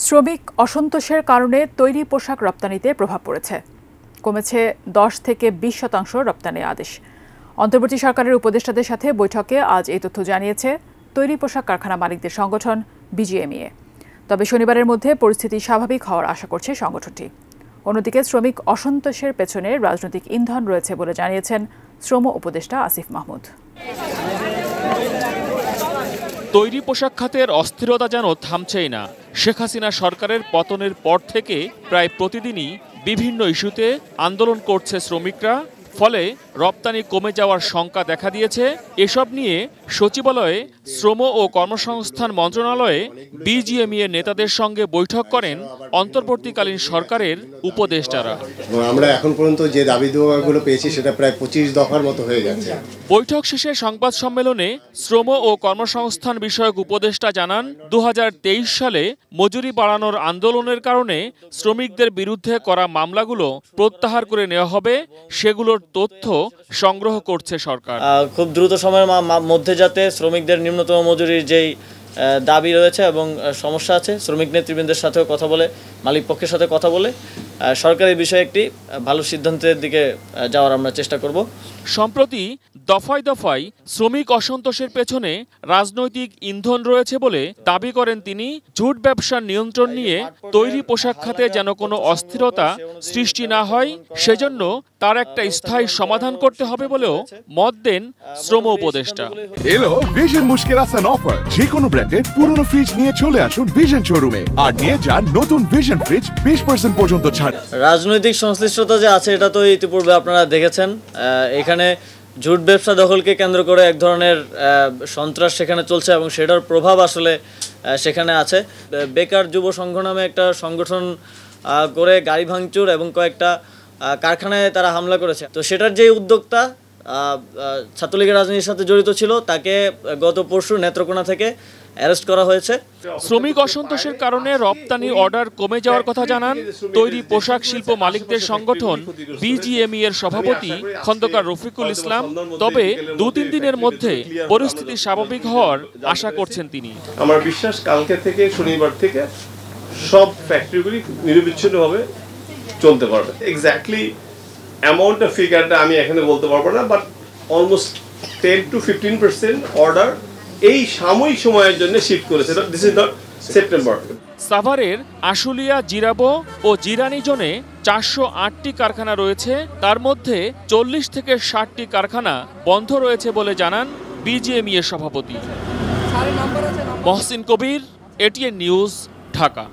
শ্রমিক অসন্তোষের কারণে তৈরি পোশাক রপ্তানিতে প্রভাব পড়েছে। কমেছে 10 থেকে 20% রপ্তানি আদেশ। অন্তর্বর্তী সরকারের উপদেষ্টাদের সাথে বৈঠকে আজ এই তথ্য জানিয়েছে তৈরি পোশাক কারখানা মালিকদের সংগঠন বিজিএমইএ। তবে শনিবারের মধ্যে পরিস্থিতি স্বাভাবিক হওয়ার আশা করছে সংগঠনটি। অন্যদিকে শ্রমিক অসন্তোষের পেছনে রাজনৈতিক ইন্ধন রয়েছে বলে জানিয়েছেন শ্রম উপদেষ্টা আসিফ মাহমুদ। তৈরি পোশাক খাতের অস্থিরতা যেন থামছেই না। শেখ হাসিনা সরকারের পতনের পর থেকে প্রায় প্রতিদিনই বিভিন্ন ইস্যুতে আন্দোলন করছে শ্রমিকরা, ফলে রপ্তানি কমে যাওয়ার শঙ্কা দেখা দিয়েছে। এসব নিয়ে সচিবালয়ে শ্রম ও কর্মসংস্থান মন্ত্রণালয়ে বিজিএমইএ নেতাদের সঙ্গে বৈঠক করেন অন্তর্বর্তীকালীন সরকারের উপদেষ্টারা। আমরা এখন পর্যন্ত যে দাবি দেওয়াগুলো পেয়েছি সেটা প্রায় 25 দফার মতো হয়ে যাচ্ছে। বৈঠক শেষে সংবাদ সম্মেলনে শ্রম ও কর্মসংস্থান বিষয়ক উপদেষ্টা জানান, 2023 সালে মজুরি বাড়ানোর আন্দোলনের কারণে শ্রমিকদের বিরুদ্ধে করা মামলাগুলো প্রত্যাহার করে নেওয়া হবে, সেগুলোর তথ্য সংগ্রহ করছে সরকার। খুব দ্রুত সময়ের মধ্যে যাতে শ্রমিকদের নিম্নতম মজুরির যেই দাবি রয়েছে এবং সমস্যা আছে, শ্রমিক নেতৃবৃন্দের সাথেও কথা বলে, মালিক পক্ষের সাথে কথা বলে সরকারের বিষয়ে একটি ভালো সিদ্ধান্তের দিকে যাওয়ার আমরা চেষ্টা করব। সম্প্রতি দফায় দফায় শ্রমিক অসন্তোষের পেছনে রাজনৈতিক ইন্ধন রয়েছে বলে দাবি করেন তিনি। জুট ব্যবসার নিয়ন্ত্রণ নিয়ে তৈরি পোশাক খাতে যেন কোনো অস্থিরতা সৃষ্টি না হয়, সেজন্য তার একটা স্থায়ী সমাধান করতে হবে বলেও মত দেন শ্রম উপদেষ্টা। এলো ভিশন মুশকিল আসান অফার। যে কোনো ব্র্যান্ডের পুরনো ফ্রিজ নিয়ে চলে আসুন ভিশন শোরুমে আর নিয়ে যান নতুন ভিশন ফ্রিজ 20% পর্যন্ত ছাড়। রাজনৈতিক সংশ্লিষ্টতা যে আছে এটা তো ইতিপূর্বে আপনারা দেখেছেন। এখানে জুট ব্যবসা দখলকে কেন্দ্র করে এক ধরনের সন্ত্রাস সেখানে চলছে এবং সেটার প্রভাব আসলে সেখানে আছে। বেকার যুব সংঘ নামে একটা সংগঠন করে গাড়ি ভাঙচুর এবং কয়েকটা কারখানায় তারা হামলা করেছে। তো সেটার যে উদ্যোক্তা ছাত্রলীগের রাজনীতির সাথে জড়িত ছিল, তাকে গত পরশু নেত্রকোনা থেকে অ্যারেস্ট করা হয়েছে। শ্রমিক অসন্তোষের কারণে রপ্তানি অর্ডার কমে যাওয়ার কথা জানান তৈরি পোশাক শিল্প মালিকদের সংগঠন বিজিএমই এর সভাপতি খন্দকার রফিকুল ইসলাম। তবে 2-3 দিনের মধ্যে পরিস্থিতি স্বাভাবিক হওয়ার আশা করছেন তিনি। আমার বিশ্বাস কালকে থেকে শনিবার থেকে সব ফ্যাক্টরিগুলি নিরবিচ্ছিন্নভাবে চলতে পারবে। এক্স্যাক্টলি অ্যামাউন্ট অফ ফিগারটা আমি এখানে বলতে পারবো না, বাট অলমোস্ট 10 to 15% অর্ডার এই সাময়িক সময়ের জন্য শিফট করেছে। This is not September. সাভারের আশুলিয়া, জিরাবো ও জিরানী জোনে 408টি কারখানা রয়েছে, তার মধ্যে 40 থেকে 60টি কারখানা বন্ধ রয়েছে বলে জানান বিজিএমইএ সভাপতি। মহসিন কবির, এটিএন নিউজ, ঢাকা।